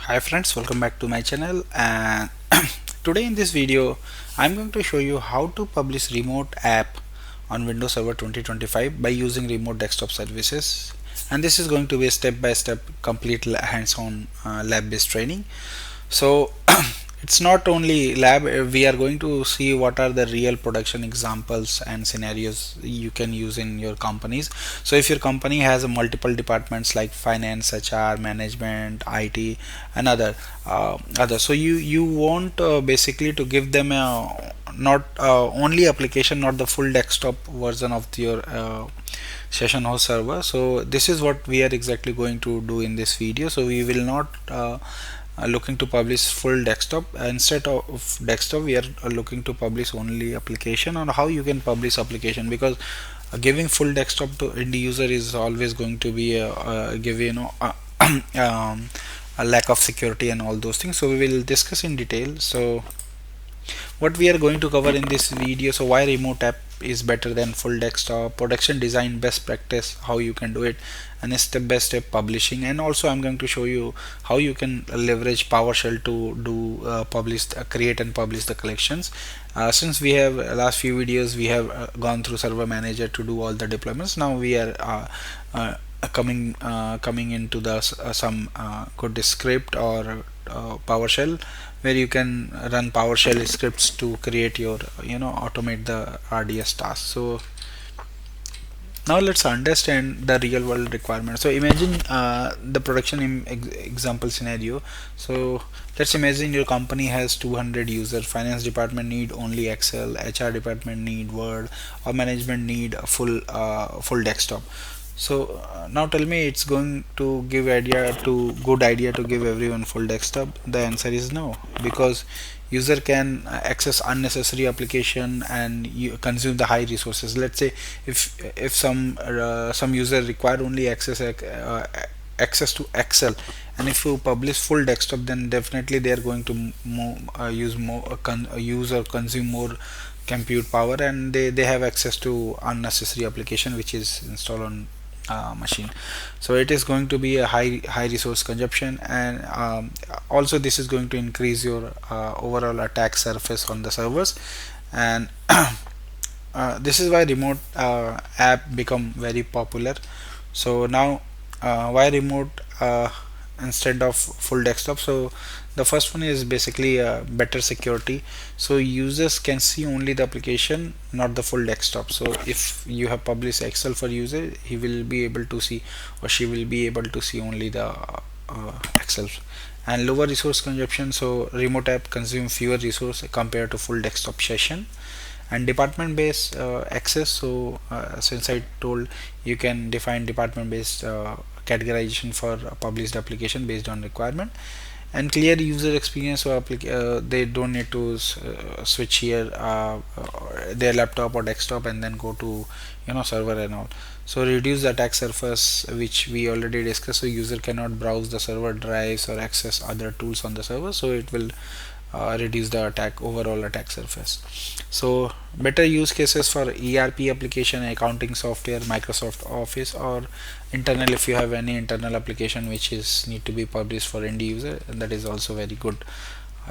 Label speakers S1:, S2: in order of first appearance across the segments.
S1: Hi friends, welcome back to my channel, and today in this video I'm going to show you how to publish remote app on Windows Server 2025 by using remote desktop services. And this is going to be a step-by-step complete hands-on lab-based training. So it's not only lab, we are going to see what are the real production examples and scenarios you can use in your companies. So if your company has a multiple departments like finance, HR, management, IT, and other, so you want basically to give them a not only application, not the full desktop version of your session host server. So this is what we are exactly going to do in this video. So we will not looking to publish full desktop. Instead of desktop, we are looking to publish only application, or how you can publish application, because giving full desktop to end user is always going to be give a lack of security and all those things. So we will discuss in detail. So what we are going to cover in this video: so why remote app is better than full desktop, production design best practice, how you can do it, and a step-by-step publishing. And also I'm going to show you how you can leverage PowerShell to do create and publish the collections. Since we have last few videos we have gone through server manager to do all the deployments, now we are coming into the some good script or PowerShell, where you can run PowerShell scripts to create your automate the RDS task. So now let's understand the real world requirement. So imagine the production example scenario. So let's imagine your company has 200 users. Finance department need only Excel, HR department need Word, or management need a full desktop. So now tell me, it's going to give good idea to give everyone full desktop? The answer is no, because user can access unnecessary application and you consume the high resources. Let's say if some user require only access to Excel, and if you publish full desktop, then definitely they are going to use or consume more compute power, and they have access to unnecessary application which is installed on machine. So it is going to be a high resource consumption, and also this is going to increase your overall attack surface on the servers. And this is why remote app become very popular. So now why remote instead of full desktop? So the first one is basically better security. So users can see only the application, not the full desktop. So if you have published Excel for user, he will be able to see, or she will be able to see only the Excel. And lower resource consumption. So remote app consume fewer resource compared to full desktop session. And department based access. So since I told, you can define department based categorization for published application based on requirement. And clear user experience. So they don't need to switch here their laptop or desktop and then go to server and all. So reduce the attack surface, which we already discussed. So user cannot browse the server drives or access other tools on the server, so it will reduce the overall attack surface. So better use cases for ERP application, accounting software, Microsoft Office, or internal. If you have any internal application which is need to be published for end user, that is also very good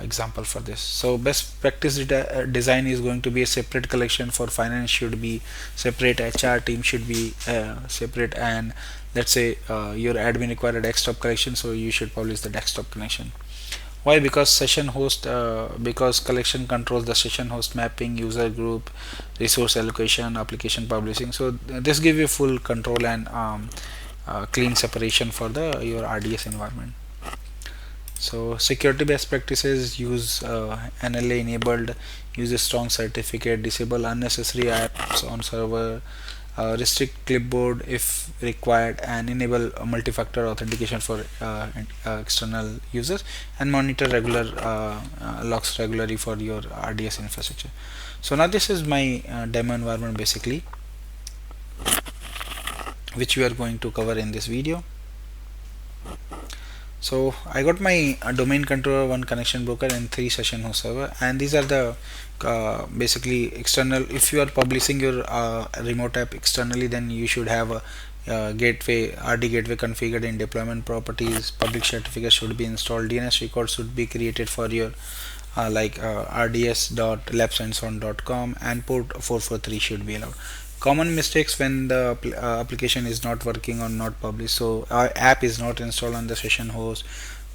S1: example for this. So best practice design is going to be a separate collection. For finance should be separate, HR team should be separate, and let's say your admin require a desktop collection, so you should publish the desktop connection. Why? Because session host, because collection controls the session host mapping, user group, resource allocation, application publishing. So this give you full control and clean separation for the your RDS environment. So security best practices: use NLA enabled, use a strong certificate, disable unnecessary apps on server, restrict clipboard if required, and enable multi-factor authentication for external users, and monitor regular logs regularly for your RDS infrastructure. So now this is my demo environment basically, which we are going to cover in this video. So I got my domain controller, one connection broker, and 3 session host server, and these are the basically external. If you are publishing your remote app externally, then you should have gateway RD gateway configured in deployment properties, public certificate should be installed, DNS record should be created for your rds.labsandson.com, and port 443 should be allowed. Common mistakes when the application is not working or not published. So our app is not installed on the session host,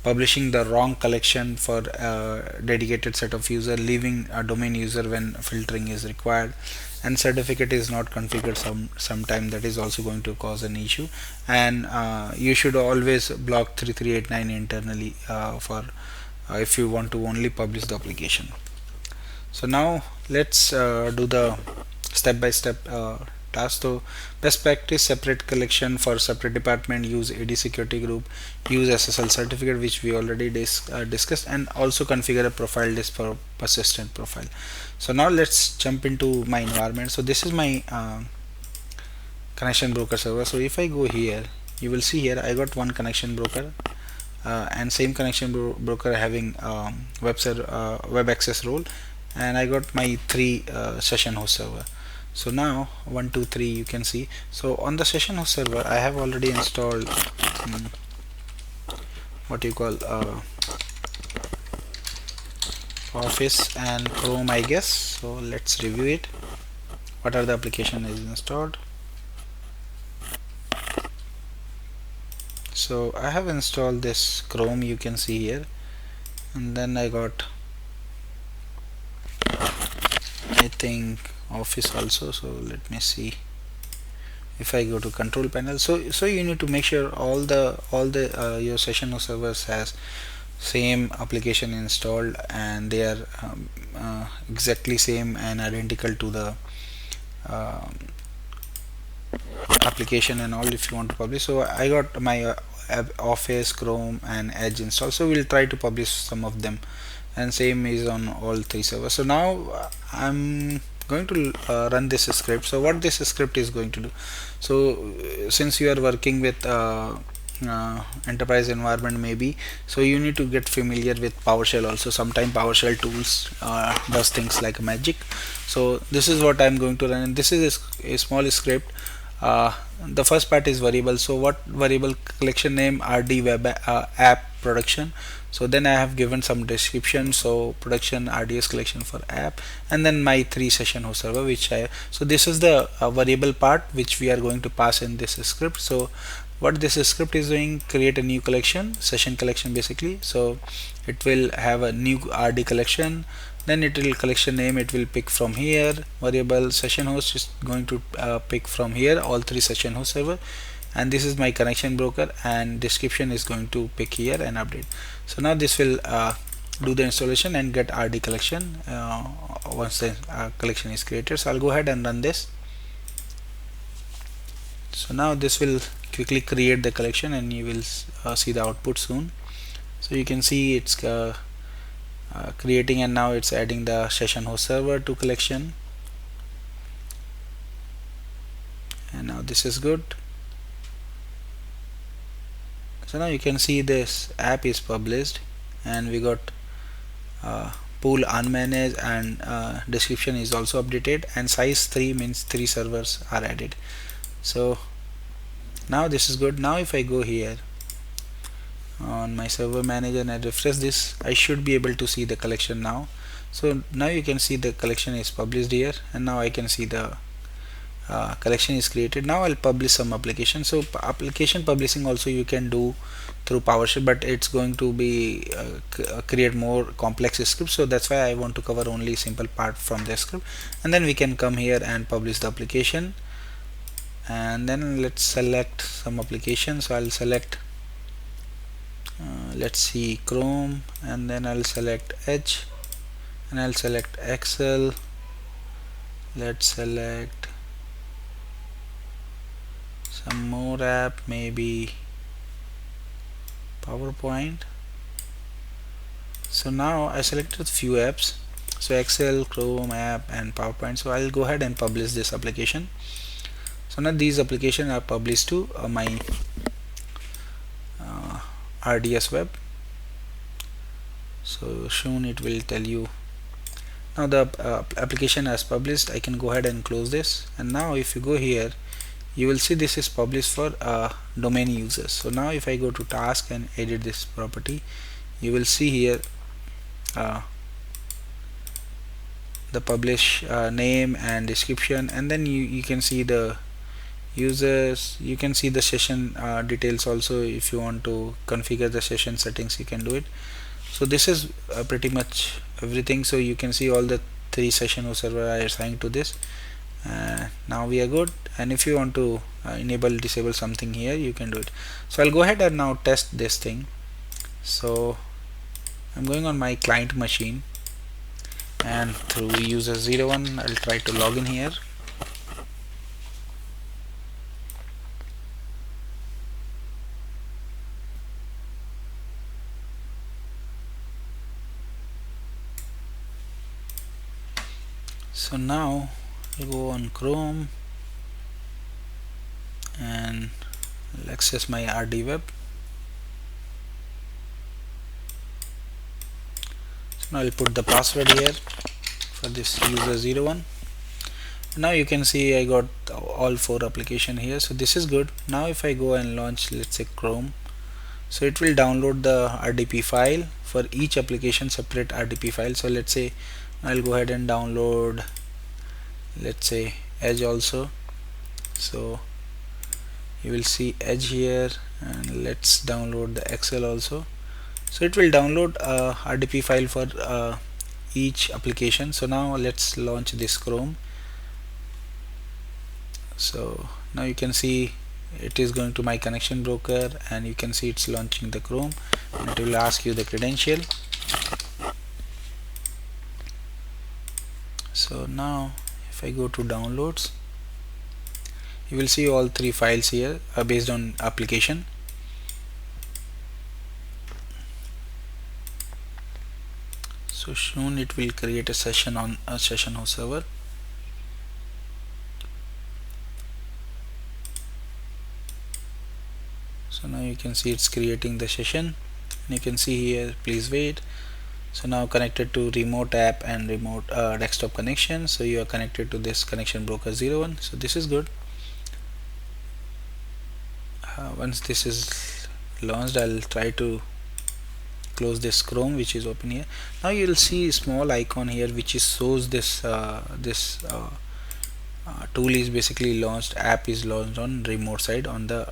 S1: publishing the wrong collection for a dedicated set of user, leaving a domain user when filtering is required, and certificate is not configured sometime, that is also going to cause an issue. And you should always block 3389 internally for if you want to only publish the application. So now let's do the step-by-step task. So best practice: separate collection for separate department, use AD security group, use SSL certificate, which we already discussed, and also configure a profile list for persistent profile. So now let's jump into my environment. So this is my connection broker server. So if I go here, you will see here I got one connection broker, and same connection broker having web access role, and I got my three session host server. So now 1 2 3 you can see. So on the session host server I have already installed what you call Office and Chrome, I guess. So let's review it. What are the application is installed? So I have installed this Chrome, you can see here, and then I got, I think, Office also. So let me see. If I go to control panel, so you need to make sure all the your session or servers has same application installed, and they are exactly same and identical to the application and all if you want to publish. So I got my Office, Chrome and Edge installed, so we'll try to publish some of them, and same is on all three servers. So now I'm going to run this script. So what this script is going to do, so since you are working with enterprise environment maybe, so you need to get familiar with PowerShell also. Sometimes PowerShell tools does things like magic. So this is what I'm going to run, and this is a small script. The first part is variable. So what variable? Collection name RD web app production. So then I have given some description, so production RDS collection for app, and then my three session host server, which so this is the variable part which we are going to pass in this script. So what this script is doing, create a new collection, session collection basically. So it will have a new RD collection, then it will collection name, it will pick from here, variable session host is going to pick from here all three session host server, and this is my connection broker, and description is going to pick here and update. So now this will do the installation and get RD collection once the collection is created. So I'll go ahead and run this. So now this will quickly create the collection, and you will see the output soon. So you can see it's creating, and now it's adding the session host server to collection, and now this is good. So now you can see this app is published, and we got pool unmanaged, and description is also updated, and size 3 means 3 servers are added. So now this is good. Now if I go here on my server manager and I refresh this, I should be able to see the collection now. So now you can see the collection is published here, and now I can see the collection is created. Now I'll publish some application. So application publishing also you can do through PowerShell, but it's going to be create more complex scripts. So that's why I want to cover only simple part from the script, and then we can come here and publish the application. And then let's select some application. So I'll select let's see, Chrome, and then I'll select Edge, and I'll select Excel. Let's select some more app, maybe PowerPoint. So now I selected few apps, so Excel, Chrome app and PowerPoint. So I'll go ahead and publish this application. So now these applications are published to my RDS web. So soon it will tell you. Now the application has published. I can go ahead and close this, and now if you go here, you will see this is published for domain users. So now if I go to task and edit this property, you will see here uh, the publish name and description, and then you can see the users, you can see the session details also. If you want to configure the session settings, you can do it. So this is pretty much everything. So you can see all the 3 session host server are assigned to this. Now we are good, and if you want to enable disable something here, you can do it. So I'll go ahead and now test this thing. So I'm going on my client machine, and through user01 I'll try to log in here. So now I'll go on Chrome and I'll access my RD web. So now I'll put the password here for this user01. Now you can see I got all 4 application here, so this is good. Now if I go and launch, let's say, Chrome, so it will download the RDP file for each application, separate RDP file. So let's say I'll go ahead and download, let's say, Edge also. So you will see Edge here, and let's download the Excel also. So it will download a RDP file for each application. So now let's launch this Chrome. So now you can see it is going to my connection broker, and you can see it's launching the Chrome, and it will ask you the credential. So now if I go to downloads, you will see all 3 files here are based on application. So soon it will create a session on a session host server. So now you can see it's creating the session, and you can see here, please wait. So now connected to remote app and remote desktop connection. So you are connected to this connection broker 01. So this is good. Once this is launched, I'll try to close this Chrome which is open here. Now you will see a small icon here which is shows this tool is basically launched, app is launched on remote side on the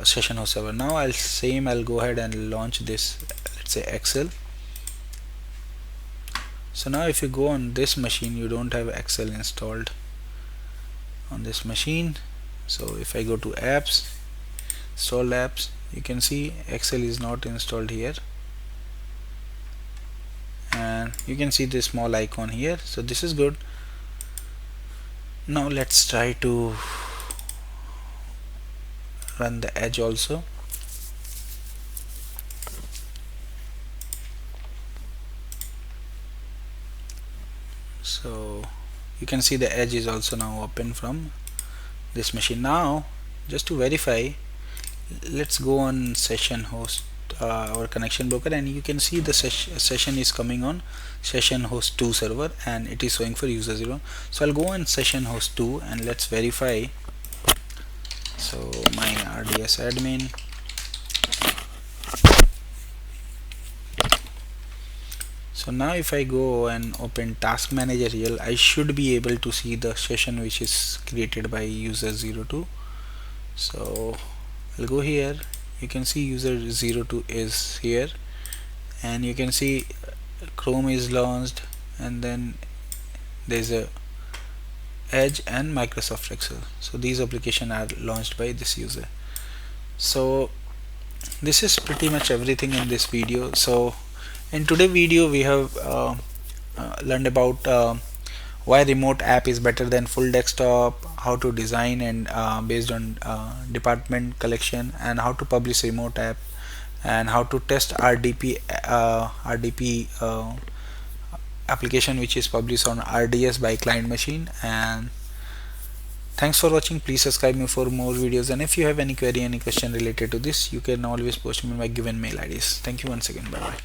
S1: session host server. Now I'll go ahead and launch this, let's say, Excel. So now if you go on this machine, you don't have Excel installed on this machine. So if I go to apps, install apps, you can see Excel is not installed here, and you can see this small icon here. So this is good. Now let's try to run the Edge also. So you can see the Edge is also now open from this machine. Now just to verify, let's go on session host or connection broker, and you can see the session is coming on session host 2 server, and it is showing for user 0. So I'll go on session host 2 and let's verify. So my RDS admin, so now if I go and open task manager here, I should be able to see the session which is created by user 02. So I'll go here, you can see user 02 is here, and you can see Chrome is launched, and then there's a Edge and Microsoft Excel. So these applications are launched by this user. So this is pretty much everything in this video. So in today's video we have learned about why remote app is better than full desktop, how to design and based on department collection, and how to publish remote app, and how to test RDP application which is published on RDS by client machine. And thanks for watching. Please subscribe me for more videos, and if you have any query, any question related to this, you can always post me in my given mail IDs. Thank you once again. Bye bye.